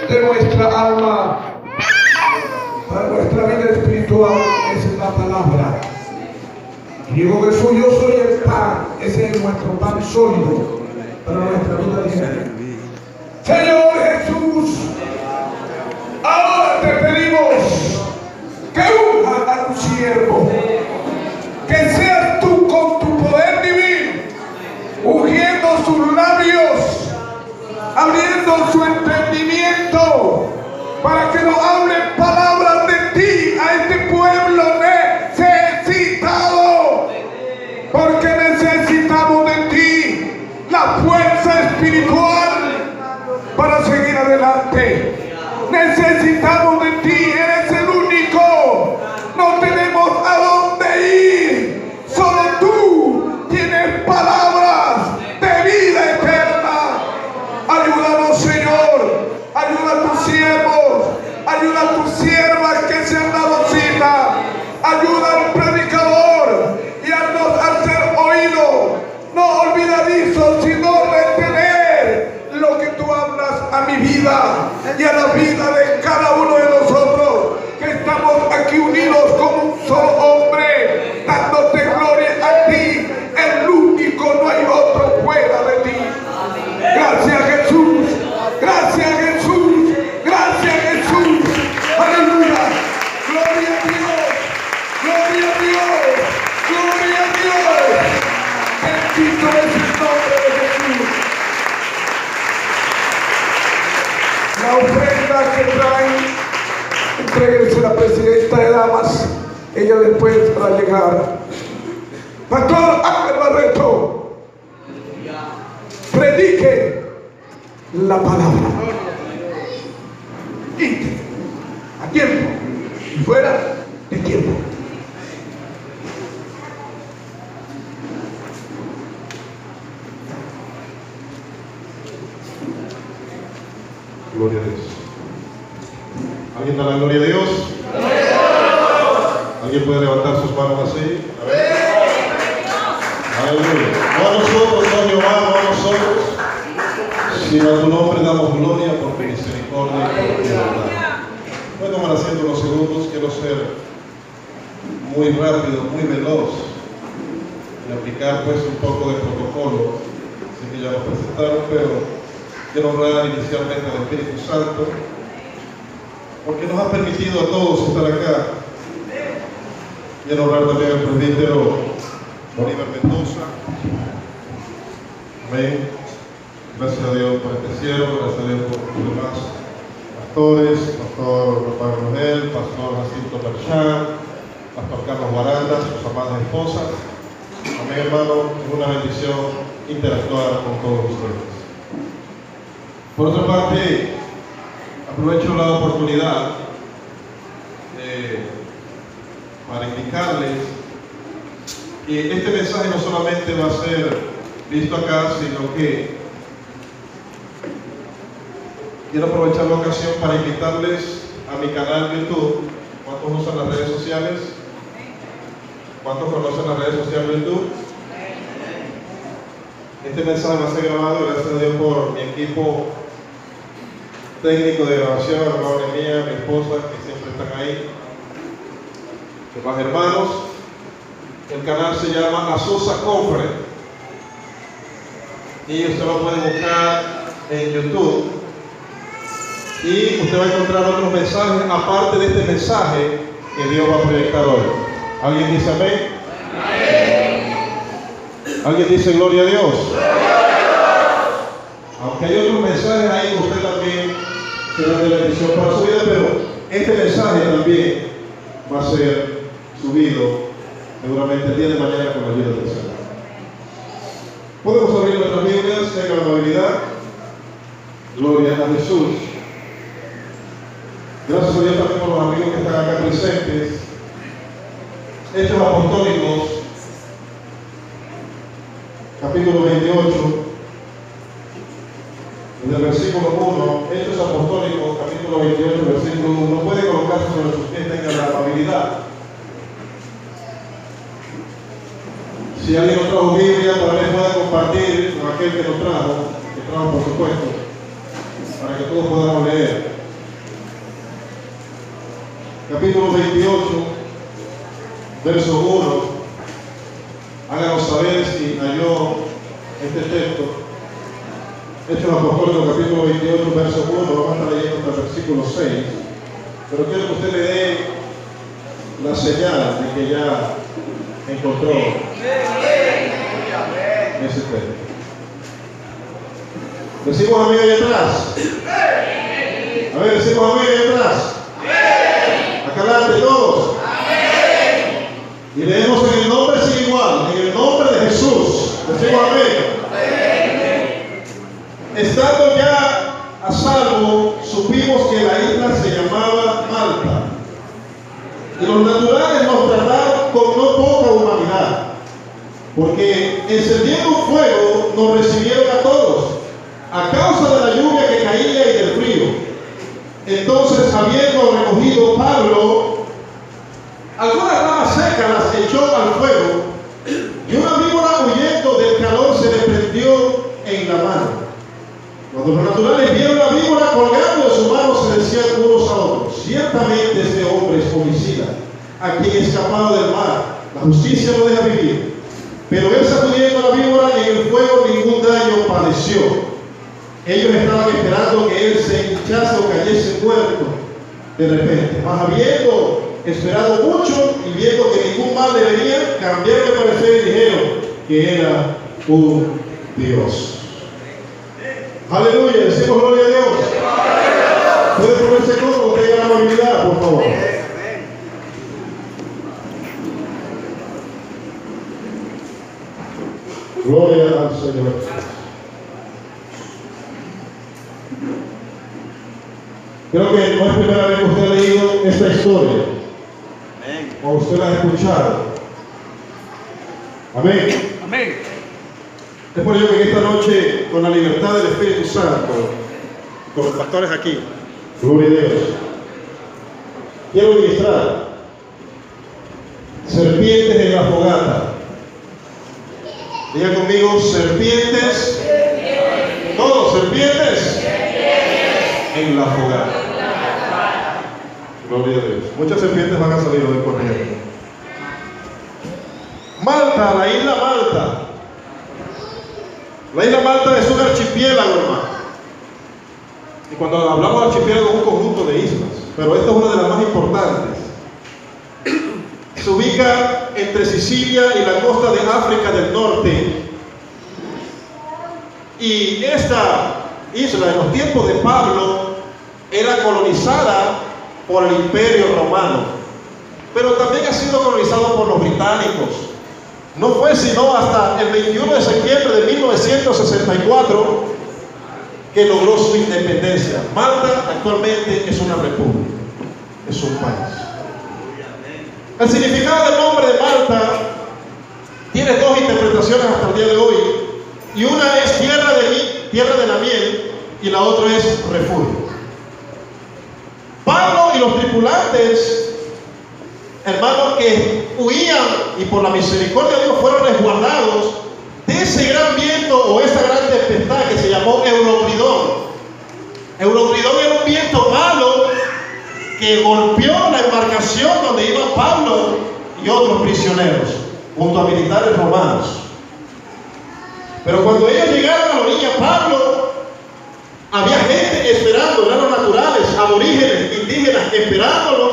de nuestra alma, para nuestra vida espiritual, es la palabra. Y digo Jesús, yo soy el pan, ese es nuestro pan sólido para nuestra vida diaria. Señor Jesús, ahora te pedimos que unja a tu siervo, que seas tú con tu poder divino, ungiendo sus labios, abriendo su entendimiento, para que nos hable palabras de ti a este pueblo necesitado, porque necesitamos de ti la fuerza espiritual para seguir adelante. Necesitamos de ti, eres el único, no tenemos a dónde ir, solo tú tienes palabras de vida eterna. Ayúdanos, Señor, ayuda a tus siervos, ayuda a tus siervas que se han dado cita, ayuda al predicador y haznos hacer oído, no olvidadizo, sino retener lo que tú hablas a mi vida y a la vida de cada uno de nosotros, que estamos aquí unidos como un solo hombre, dándote gloria a ti, el único, no hay otro fuera de ti. Gracias, Jesús, gracias, Jesús, gracias, Jesús, aleluya, gloria a Dios, gloria a Dios, gloria a Dios, bendito es el nombre de Jesús. La ofrenda que traen, entréguense a la presidenta de damas, ella después va a llegar. Pastor Ángel Barreto, predique la palabra. Y a tiempo y fuera de tiempo. Gloria a Dios. ¿Alguien da la gloria a Dios? ¿Alguien puede levantar sus manos así? A ver. Aleluya. No a nosotros, no Jehová, no a nosotros, sino a tu nombre damos gloria por tu misericordia y por tu verdad. Voy a tomar asiento unos segundos, quiero ser muy rápido, muy veloz y aplicar pues un poco de protocolo. Sé que ya nos presentaron, pero quiero honrar inicialmente al Espíritu Santo, porque nos ha permitido a todos estar acá. Quiero honrar también al presbítero Bolívar Mendoza. Amén. Gracias a Dios por este cielo, gracias a Dios por los demás pastores, pastor Pablo Noel, pastor Jacinto Merchán, pastor Carlos Guaranda, sus amadas esposas. Amén, hermano, es una bendición interactuar con todos ustedes. Por otra parte, aprovecho la oportunidad para indicarles que este mensaje no solamente va a ser visto acá, sino que quiero aprovechar la ocasión para invitarles a mi canal de YouTube. ¿Cuántos usan las redes sociales? ¿Cuántos conocen las redes sociales de YouTube? Este mensaje va a ser grabado, gracias a Dios, por mi equipo técnico de grabación, la hermana mía, mi esposa, que siempre están ahí, demás hermanos. El canal se llama Azusa Conference y usted lo puede buscar en YouTube y usted va a encontrar otros mensajes aparte de este mensaje que Dios va a proyectar hoy. ¿Alguien dice amén? ¿Alguien dice gloria a Dios? Aunque hay otros mensajes ahí, usted también será de bendición para su vida, pero este mensaje también va a ser subido seguramente el día de mañana con la ayuda del Señor. Podemos abrir nuestras Biblias, tengan la amabilidad. Gloria a Jesús. Gracias a Dios también por los amigos que están acá presentes. Hechos Apostólicos, capítulo 28. Desde el versículo 1, Hechos Apostólicos, capítulo 28, versículo 1, puede colocarse sobre sus pies, tengan la amabilidad. Si alguien no trajo Biblia, tal vez pueda compartir con aquel que lo trajo por supuesto, para que todos podamos leer. capítulo 28, verso 1. Háganos saber si halló este texto. Hechos Apostólicos, capítulo 28, verso 1. Vamos a estar leyendo hasta el versículo 6. Pero quiero que usted le dé la señal de que ya encontró ese texto. Decimos amén allá atrás. A ver, decimos amén allá atrás. Acá adelante todos. Y leemos en el nombre sin igual, en el nombre de Jesús. Decimos amén. Estando ya a salvo, supimos que la isla se llamaba Malta. Y los naturales nos trataron con no poca humanidad, porque encendiendo un fuego nos recibieron a todos, a causa de la lluvia que caía y del frío. Entonces, habiendo recogido Pablo algunas ramas secas, las echó al fuego, y una víbora huyendo del calor se le prendió en la mano. Cuando los naturales vieron la víbora colgando de su mano, se decían unos a otros: ciertamente este hombre es homicida, a quien escapado del mar, la justicia lo deja vivir. Pero él, sacudiendo la víbora en el fuego, ningún daño padeció. Ellos estaban esperando que él se hinchase o cayese muerto de repente. Mas habiendo esperado mucho y viendo que ningún mal le venía, cambiaron de parecer y dijeron que era un Dios. Aleluya, decimos gloria a Dios. Puede ponerse cómodo, tenga la amabilidad, por favor. Gloria al Señor. Creo que no es primera vez que usted ha leído esta historia, o usted la ha escuchado. Amén. Amén. Es por ello que en esta noche, con la libertad del Espíritu Santo, con los pastores aquí, gloria a Dios, quiero ministrar serpientes en la fogata. Diga conmigo: serpientes. Todos, serpientes en la fogata. Gloria a Dios. Muchas serpientes van a salir hoy corriendo. Malta, la isla Malta. La isla Malta es un archipiélago, hermano. Y cuando hablamos de archipiélago es un conjunto de islas, pero esta es una de las más importantes. Se ubica entre Sicilia y la costa de África del Norte. Y esta isla, en los tiempos de Pablo, era colonizada por el Imperio Romano, pero también ha sido colonizado por los británicos. No fue sino hasta el 21 de septiembre de 1964 que logró su independencia. Malta actualmente es una república, es un país. El significado del nombre de Malta tiene dos interpretaciones hasta el día de hoy, y una es tierra de la miel, y la otra es refugio. Pablo y los tripulantes, hermanos, que huían y por la misericordia de Dios fueron resguardados de ese gran viento o esa gran tempestad que se llamó Euroclidón. Euroclidón era un viento malo que golpeó la embarcación donde iban Pablo y otros prisioneros junto a militares romanos. Pero cuando ellos llegaron a la orilla, Pablo, había gente esperando, eran naturales, aborígenes, indígenas, esperándolos.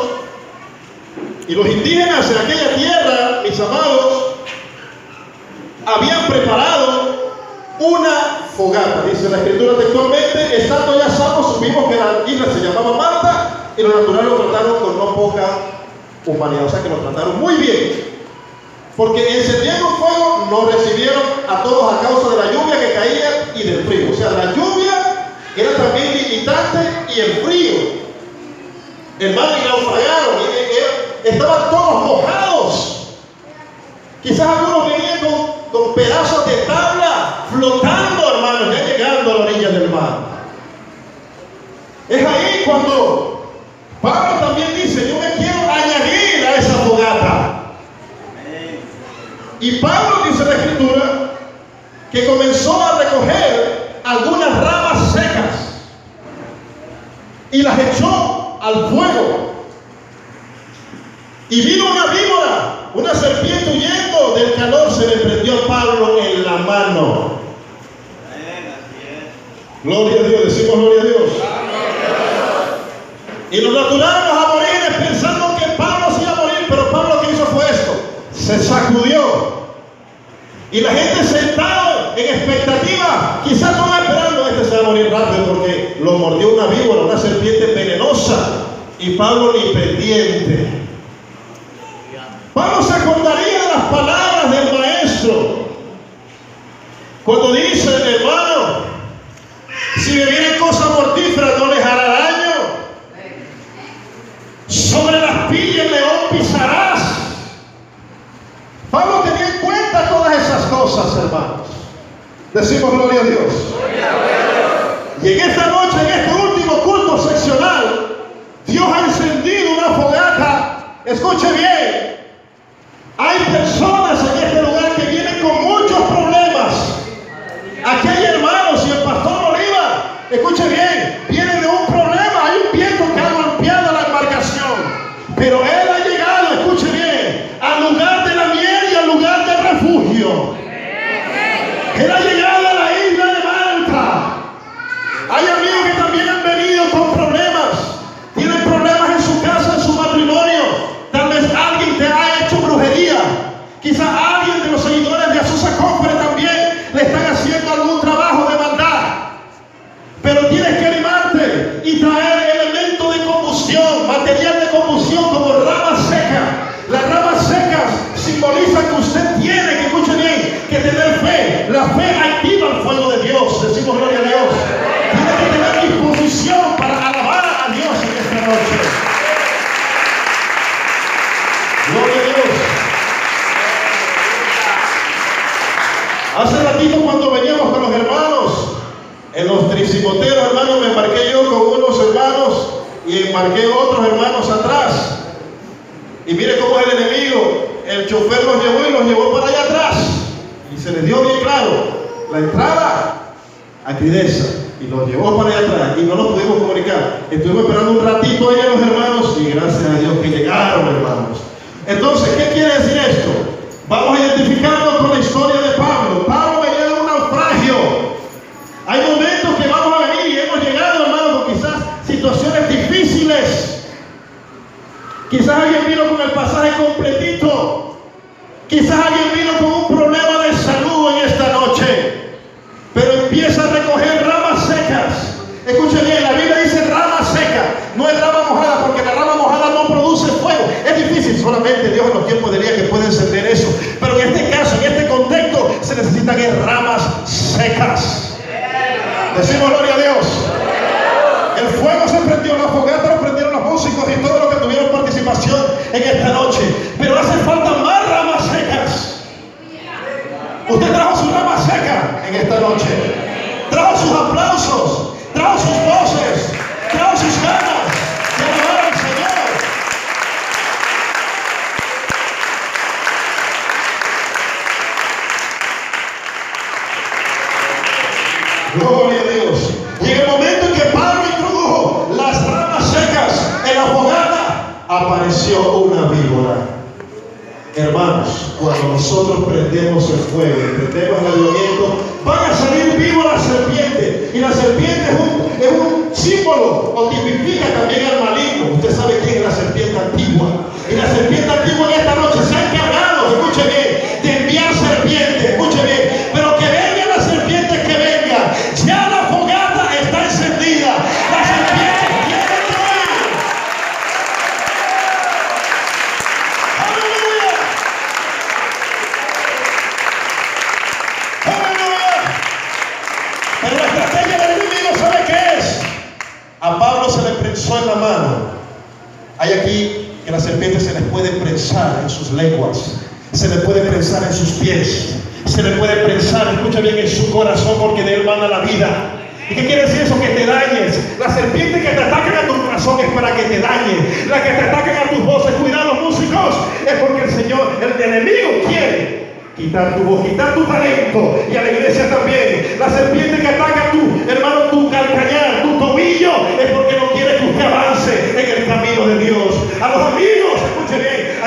Y los indígenas en aquella tierra, mis amados, habían preparado una fogata. Dice la escritura textualmente: estando ya salvos, supimos que la isla se llamaba Malta, y los naturales lo trataron con no poca humanidad. O sea que lo trataron muy bien, porque encendiendo fuego nos recibieron a todos a causa de la lluvia que caía y del frío. O sea, la lluvia era también limitante y el frío. Hermano, y naufragaron, estaban todos mojados. Quizás algunos venían con pedazos de tabla flotando, hermanos, ya llegando a la orilla del mar. Es ahí cuando Pablo también dice: yo me quiero añadir a esa fogata. Y Pablo, dice la escritura, que comenzó a recoger algunas ramas secas y las echó al fuego. Y vino una víbora, una serpiente huyendo del calor, se le prendió a Pablo en la mano. Gloria a Dios, decimos gloria a Dios. Y los naturales a morir pensando que Pablo se iba a morir, pero Pablo lo que hizo fue esto: se sacudió. Y la gente sentada en expectativa, quizás no esperando este se va a morir rápido porque lo mordió una víbora, una serpiente venenosa. Y Pablo ni pendiente. Pablo se acordaría de las palabras del maestro cuando dice: hermano, si bebieren cosas mortíferas no les hará daño. Sobre las pillas el león pisarás. Pablo tenía en cuenta todas esas cosas, hermanos. Decimos gloria a Dios. Y en esta noche, en este último culto seccional, Dios ha encendido una fogata. Escuche bien. Hay personas en este lugar que vienen con muchos problemas. Aquí hay hermanos, y el pastor Oliva, escuche bien, viene de un problema. Hay un viento que ha golpeado la embarcación, pero él ha llegado, escuche bien, al lugar de la miel y al lugar del refugio. Él ha llegado a la isla de Malta. Hay amigos que también han venido con problemas. Tienen problemas en su casa, en su matrimonio. Tal vez alguien te ha hecho brujería. Quizás alguien de los seguidores de Azusa Conference también le están haciendo algún trabajo de maldad. Pero tienes que animarte y traer elementos de combustión, material de combustión como ramas secas. Las ramas secas simbolizan que usted tiene, que escuche bien, que tener fe. La fe activa el fuego de Dios. Decimos gloria a Dios. Tiene que tener disposición para alabar a Dios en esta noche. Gloria a Dios. Hace ratito cuando veníamos con los hermanos en los tricimoteros, hermanos, me embarqué yo con unos hermanos y embarqué otros hermanos atrás. Y mire cómo es el enemigo. El chofer los llevó y los llevó para allá atrás. Y se les dio bien claro la entrada a Cridesa. Y los llevó para allá atrás. Y no nos pudimos comunicar. Estuvimos esperando un ratito ahí a los hermanos. Y gracias a Dios que llegaron, hermanos. Entonces, ¿qué quiere decir esto? Vamos a identificarnos con la historia de Pablo. Pablo venía de un naufragio. Hay momentos que vamos a venir y hemos llegado, hermanos, con quizás situaciones difíciles. Quizás alguien vino con el pasaje completito. Quizás alguien vino con un problema de salud en esta noche. Pero empieza a recoger ramas secas. Escuchen bien, la Biblia dice rama seca. No es rama mojada, porque la rama mojada no produce fuego. Es difícil, solamente Dios en los tiempos de día que puede encender eso. Pero en este caso, en este contexto, se necesitan ramas secas. Decimos gloria a Dios. El fuego se prendió, la fogata lo prendieron los músicos y todos los que tuvieron participación en esta noche. Pero hace falta más ramas secas. Usted trajo su rama seca en esta noche. Trajo sus aplausos, trajo sus voces, trajo sus ganas de alabar al Señor. Gloria a Dios. Y en el momento en que Pablo introdujo las ramas secas en la fogata, apareció una víbora. Hermanos, cuando nosotros prendemos el fuego, prendemos el avivamiento, van a salir víboras serpientes. Y la serpiente es un símbolo, o tipifica también al maligno. Usted sabe quién es la serpiente antigua. Y la serpiente antigua en esta noche se ha encargado, escuche bien, de enviar serpientes, escuche bien. Pero que vengan las serpientes que vengan. Ya la fogata está encendida. Las serpientes quieren caer. ¡Aleluya! ¡Aleluya! Pero la estrategia del enemigo, ¿sabe qué es? A Pablo se le prensó en la mano. Hay aquí que las serpientes se les puede prensar en sus lenguas, se les puede prensar en sus pies, se le puede prensar, escucha bien, en su corazón, porque de él mana la vida. ¿Y qué quiere decir eso? Que te dañes. Las serpientes que te atacan a tu corazón es para que te dañen. Las que te atacan a tus voces, cuidado músicos, es porque el Señor, el enemigo quiere quitar tu voz, quitar tu talento, y a la iglesia también. La serpiente que ataca a tu hermano, tu calcañar, tu tobillo, es porque no quiere que usted avance en el camino de Dios. A los amigos, escuche bien,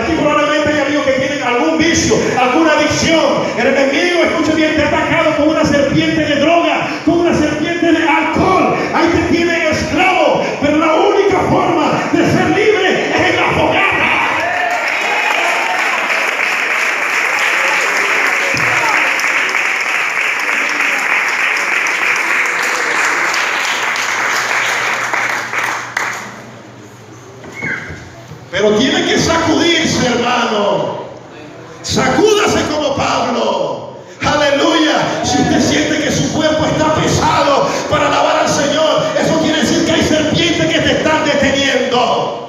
Pero tiene que sacudirse, hermano. Sacúdase como Pablo. Aleluya. Si usted siente que su cuerpo está pesado para alabar al Señor, eso quiere decir que hay serpientes que te están deteniendo.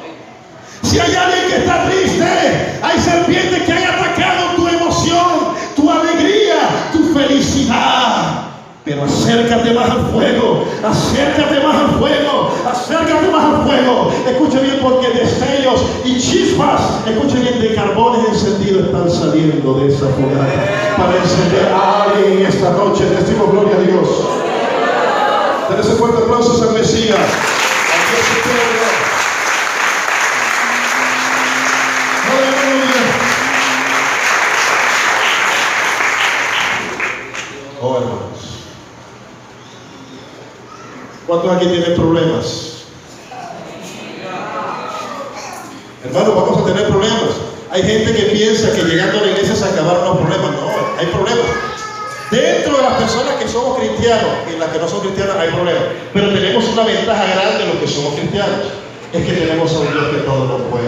Si hay alguien que está triste, hay serpientes que han atacado tu emoción, tu alegría, tu felicidad. Pero acércate más al fuego, acércate más al fuego, acércate más al fuego. Escuche bien, porque destellos y chispas, escuche bien, de carbones encendidos están saliendo de esa fogata para encender a alguien esta noche. Decimos gloria a Dios. Den ese fuerte aplauso al Mesías, al Dios eterno. Aleluya. Oh, hermanos. ¿Cuántos aquí tienen problemas? Hermano, vamos a tener problemas. Hay gente que piensa que llegando a la iglesia se acabaron los problemas. No, hay problemas. Dentro de las personas que somos cristianos y las que no son cristianas hay problemas. Pero tenemos una ventaja grande los que somos cristianos. Es que tenemos a un Dios que todo lo puede.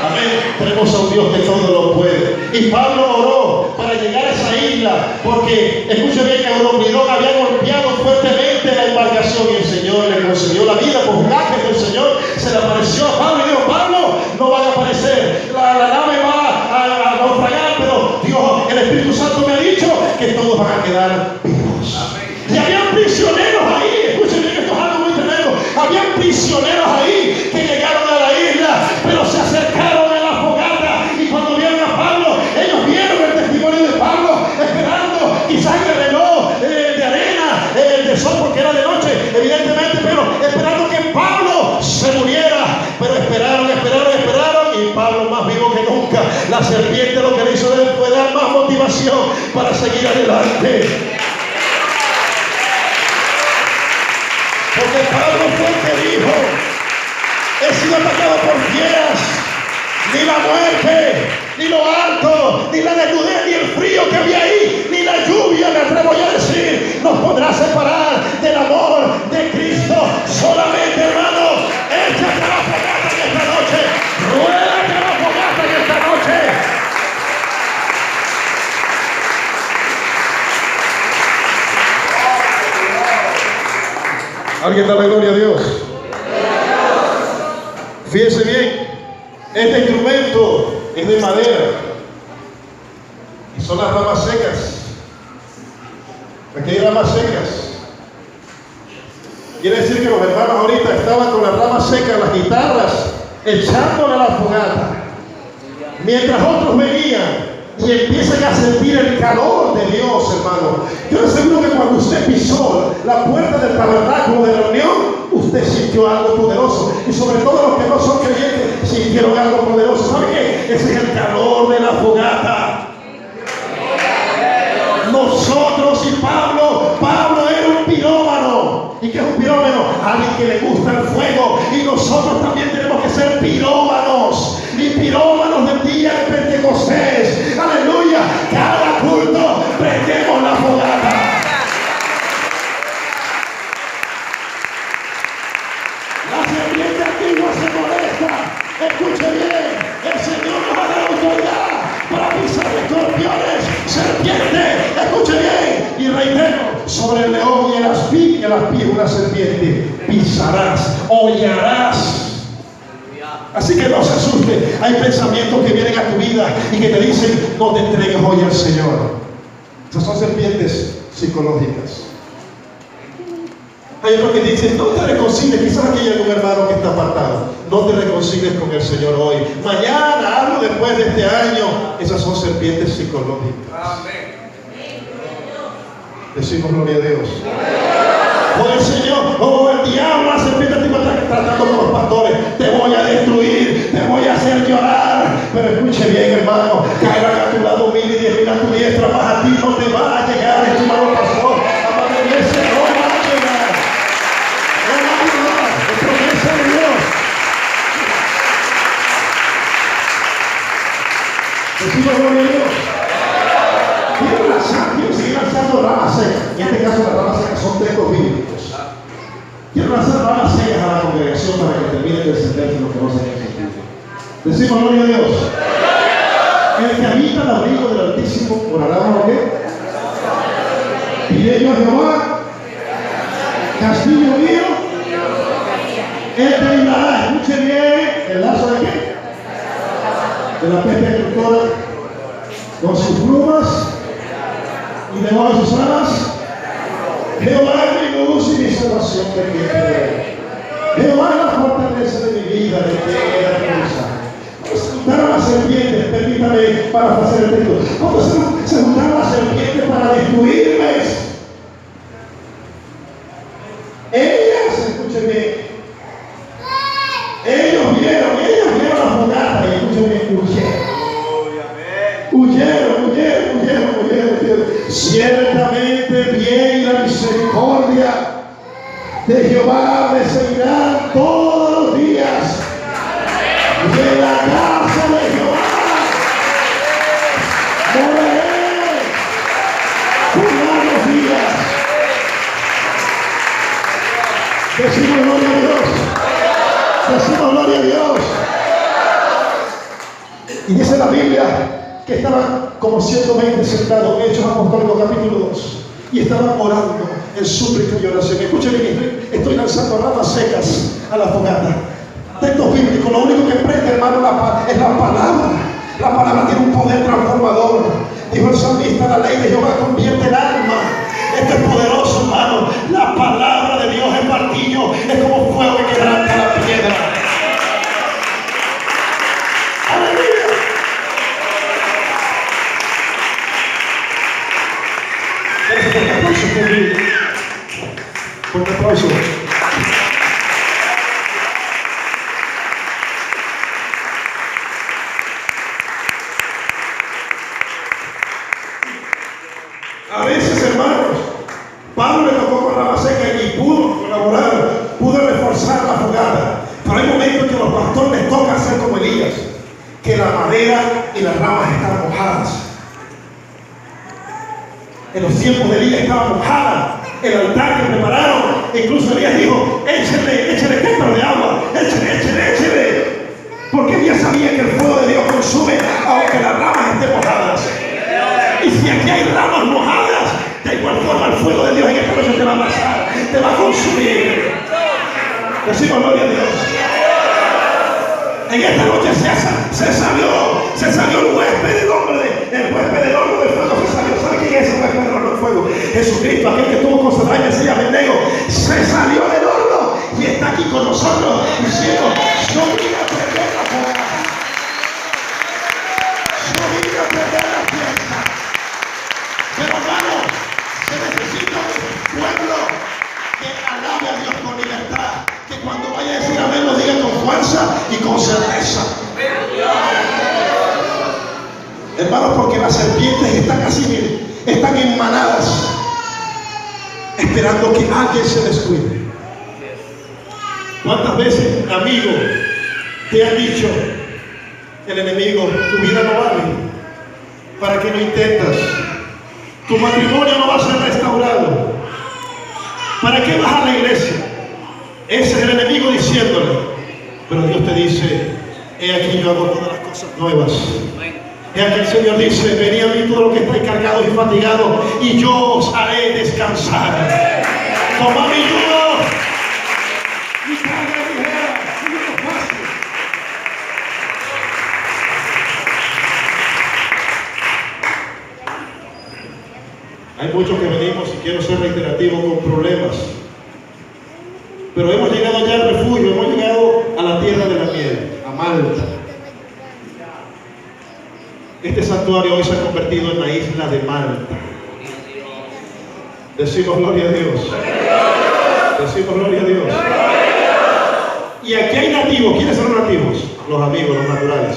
Amén. Tenemos a un Dios que todo lo puede. Y Pablo oró para llegar a esa isla, porque, escuche bien, que Euroclidón había golpeado fuertemente la embarcación y el Señor le concedió la vida. Por un ángel del Señor se le apareció a Pablo y dijo: Pablo, no van a aparecer, la nave va a naufragar, pero Dios, el Espíritu Santo me ha dicho que todos van a quedar vivos. Y habían prisioneros ahí, escuchen bien, esto es algo muy tremendo. Habían prisioneros ahí que llegaron a la isla, pero se acercaron a la fogata, y cuando vieron a Pablo, ellos vieron el testimonio de Pablo, esperando quizás en el reloj de arena, de sol, porque era de noche, evidentemente, pero esperando que Pablo se muriera. Pero esperaron, y Pablo más vivo que nunca. La serpiente lo que le hizo fue dar más motivación para seguir adelante. Porque Pablo fue el que dijo: he sido atacado por fieras, ni la muerte, ni lo alto, ni la desnudez, ni el frío que había ahí, ni la lluvia, me atrevo yo a decir, nos podrá separar del amor de Cristo. Solamente, hermano, échate a la fogata en esta noche, ruédate a la fogata en esta noche. Alguien dale gloria a Dios. Fíjese bien, este instrumento es de madera y son las ramas secas. Aquí hay ramas secas. Quiere decir que los hermanos ahorita estaban con las ramas secas, las guitarras, echándole a la fogata, mientras otros venían y empiezan a sentir el calor de Dios, hermano. Yo le aseguro que cuando usted pisó la puerta del tabernáculo de reunión, usted sintió algo poderoso. Y sobre todo los que no son creyentes sintieron algo poderoso. ¿Sabe qué? Ese es el calor de la fogata. Nosotros y Pablo era un pirómano. ¿Y qué es un pirómano? Alguien que le gusta el fuego. Y nosotros también tenemos que ser pirómanos. Y pirómanos del día de Pentecostés. Aleluya. Cada culto prendemos la fogata. La serpiente antigua se molesta. Escuche bien. El Señor nos ha dado autoridad para pisar escorpiones, serpientes. Escuche bien. Y reitero, sobre el león y el aspí, una serpiente pisarás, hollarás. Así que no se asuste. Hay pensamientos que vienen a tu vida y que te dicen: no te entregues hoy al Señor. Esas son serpientes psicológicas. Hay otros que dicen: no te reconcilies. Quizás aquí hay algún hermano que está apartado. No te reconcilies con el Señor hoy. Mañana, hablo después de este año. Esas son serpientes psicológicas. Amén. Decimos gloria a Dios. Oh, el Señor, oh, el diablo, la serpiente te está tratando con los pastores. Te voy a destruir, te voy a hacer llorar. Pero escuche bien, hermano, caerán a tu lado 1000 y 10.000 a tu diestra, más a ti no te va a llegar, estimado pastor. Amado iglesia, no va a llegar. No va a llegar. Es promesa de Dios. Decimos gloria a Dios. Quiero seguir lanzando ramas secas. En este caso, las ramas secas son textos bíblicos. Quiero lanzar ramas secas a la congregación para que terminen de descenderse los que no se han existido. Decimos gloria a Dios. El que habita el abrigo del Altísimo morará bajo qué? Y ellos Jehová, castillo mío, él te librará. Escuche bien, el lazo de qué? De la peste destructora, con sus plumas y debajo de sus alas. Jehová es mi luz y mi salvación, de quien temeré. Jehová es la fortaleza de mi vida, de quien he de atemorizar. Cuando se juntaron las serpientes, permítame parafrasear el texto, cuando se juntaron las serpientes para destruirme, ellas, escuchen bien, ellos vieron la fogata y escuchen bien, huyeron. Ciertamente bien y la misericordia de Jehová me seguirán todos los días de la casa de Jehová. Moraré por largos días. Decimos gloria a Dios. Decimos gloria a Dios. Y dice la Biblia que estaban como 120 sentados, Hechos Apostólicos capítulo 2, y estaban orando en súplica y oración. Escuchen bien, estoy lanzando ramas secas a la fogata. Textos bíblicos, lo único que prende, hermano, es la palabra. La palabra tiene un poder transformador. Dijo el salmista, la ley de Jehová convierte el alma. Esto es poderoso, hermano. La palabra de Dios es martillo, es como fuego que quebranta la piedra. ¡Aleluya! Fuerte aplauso conmigo. Fuerte aplauso. A veces, hermanos, Pablo le tocó con rama seca y pudo colaborar, pudo reforzar la fogata. Pero hay momentos que a los pastores les toca hacer como Elías, que la madera y las ramas están mojadas. En los tiempos de Elías estaba mojada el altar que prepararon. Incluso Elías dijo, échale cántaro de agua, échale. Porque Elías sabía que el fuego de Dios consume aunque las ramas estén mojadas. Y si aquí hay ramas mojadas, de igual forma el fuego de Dios en esta noche te va a pasar, te va a consumir. Decimos gloria a Dios. En esta noche se salió el huésped del hombre, el huésped del horno de fuego se salió. ¿Sabe quién es el huésped del horno de fuego? Jesucristo, aquel que estuvo con Sadrach, Mesías y Abednego, se salió del horno y está aquí con nosotros diciendo, yo vine a perder la fogata, yo vine a perder la fiesta. Pero hermano, se necesita un pueblo que alabe a Dios con libertad, que cuando vaya a decir amén lo diga con fuerza y con certeza. Hermanos, porque las serpientes están así, miren, están en manadas, esperando que alguien se descuide. ¿Cuántas veces, amigo, te han dicho el enemigo, tu vida no vale? ¿Para qué no intentas? Tu matrimonio no va a ser restaurado. ¿Para qué vas a la iglesia? Ese es el enemigo diciéndole. Pero Dios te dice, he aquí yo hago todas las cosas nuevas. He aquí el Señor dice, venid a mí todos los que estáis cargados y fatigados, y yo os haré descansar. Toma mi yugo, mi carga ligera, mi yugo fácil. Hay muchos que venimos, y quiero ser reiterativo, con problemas. Pero hemos llegado ya al refugio, hemos llegado a la tierra de la miel, a Malta. Este santuario hoy se ha convertido en la isla de Malta. Decimos gloria a Dios. Decimos gloria a Dios. Y aquí hay nativos. ¿Quiénes son los nativos? Los amigos, los naturales.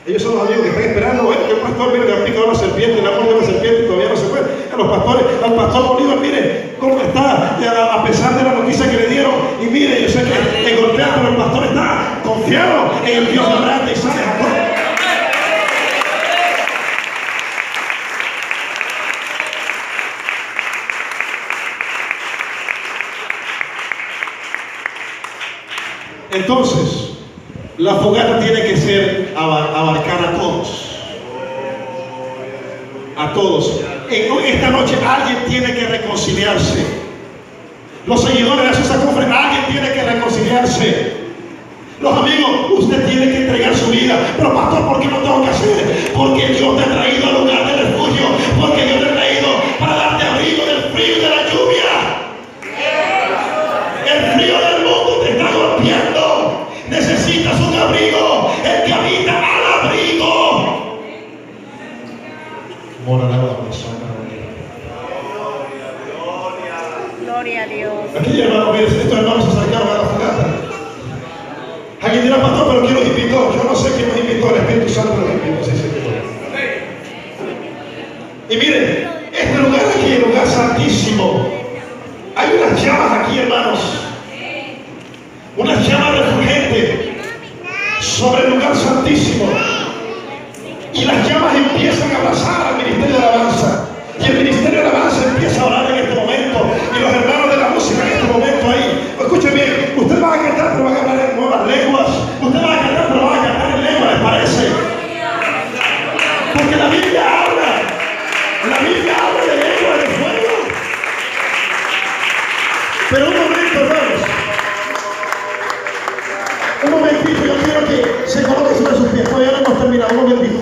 Ellos son los amigos que están esperando, bueno, que el pastor mire, le ha picado una serpiente, le ha mordido una serpiente y todavía no se fue. A los pastores, al pastor Bolívar, mire cómo está, a pesar de la noticia que le dieron. Y mire, yo sé que es golpeado, pero el pastor está confiado en el Dios grande y sale a todo. Entonces, la fogata tiene que ser abarcar a todos. A todos. Esta noche alguien tiene que reconciliarse. Los seguidores de Jesús Acofre, alguien tiene que reconciliarse. Los amigos, usted tiene que entregar su vida. Pero pastor, ¿por qué no tengo que hacer? Porque Dios te ha traído al lugar de refugio. Porque Dios te ha traído para darte abrigo del frío y de la lluvia. El frío del mundo te está golpeando. Necesitas un abrigo. El que habita al abrigo morará bajo la sombra de Dios. Gloria a Dios. Aquí, hermano, mire, estos hermanos se acercaron a la fogata. Alguien dirá, pastor, pero ¿quién los invitó? Yo no sé quién los invitó, el Espíritu Santo los invitó. Sí, Señor. Y miren, este lugar aquí, el lugar santísimo, hay unas llamas aquí, hermanos. Unas llamas refulgentes sobre el lugar santísimo. Y las llamas empiezan a abrazar al ministerio de alabanza. Y el ministerio de alabanza empieza a orar en este momento. Y los hermanos de la música en este momento ahí. Escuchen bien, usted va a cantar, pero va a hablar en nuevas lenguas. Usted va a cantar, pero va a cantar en lengua, ¿les parece? Porque la Biblia habla de lengua de fuego. Pero un momento, hermanos. Un momentito, yo quiero que se coloque sobre sus pies. Todavía no hemos terminado. Un momentito.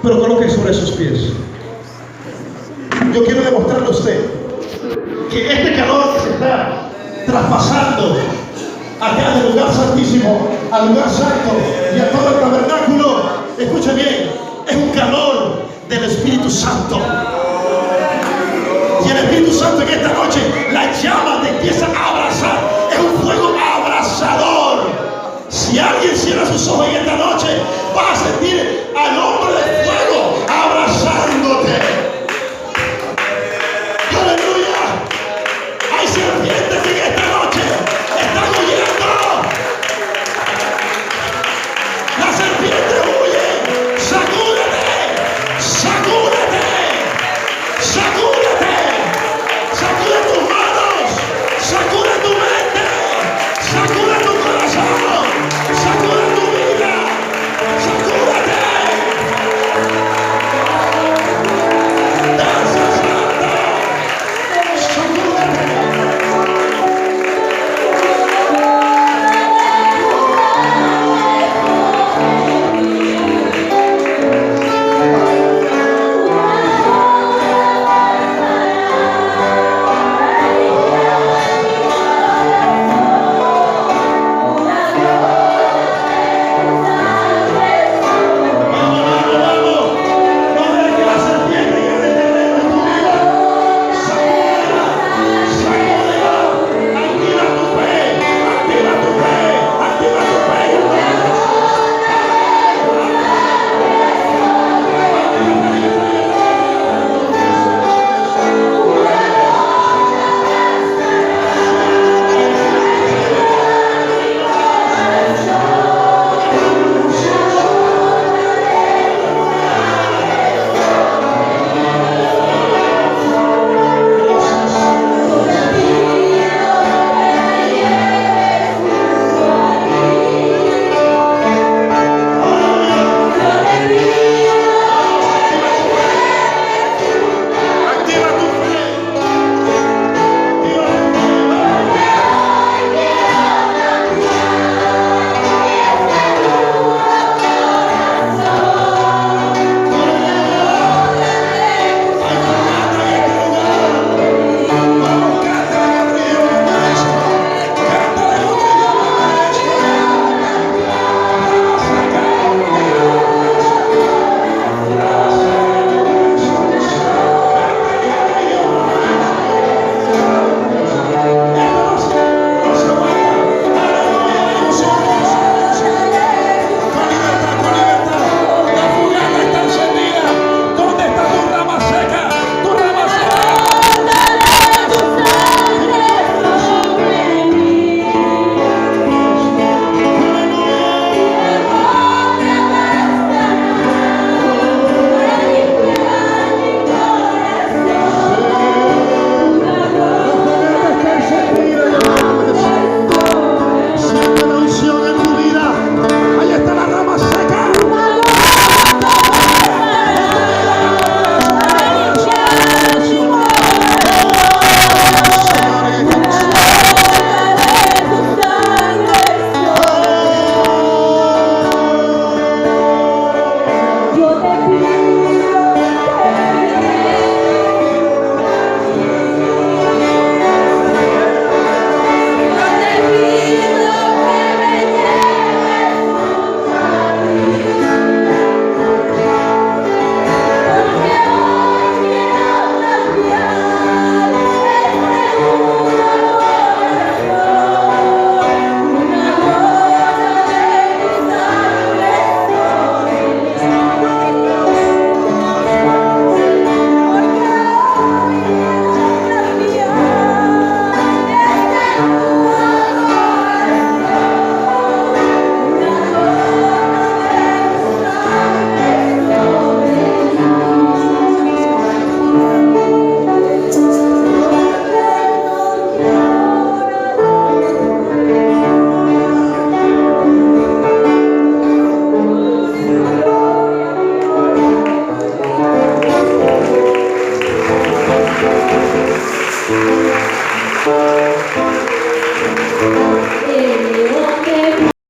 Pero coloque sobre sus pies. Yo quiero demostrarle a usted que este calor que se está traspasando acá del lugar santísimo al lugar santo y a todo el tabernáculo, escuche bien, es un calor del Espíritu Santo. Y el Espíritu Santo en esta noche, las llamas te empiezan a abrazar. Es un fuego abrasador. Si alguien cierra sus ojos en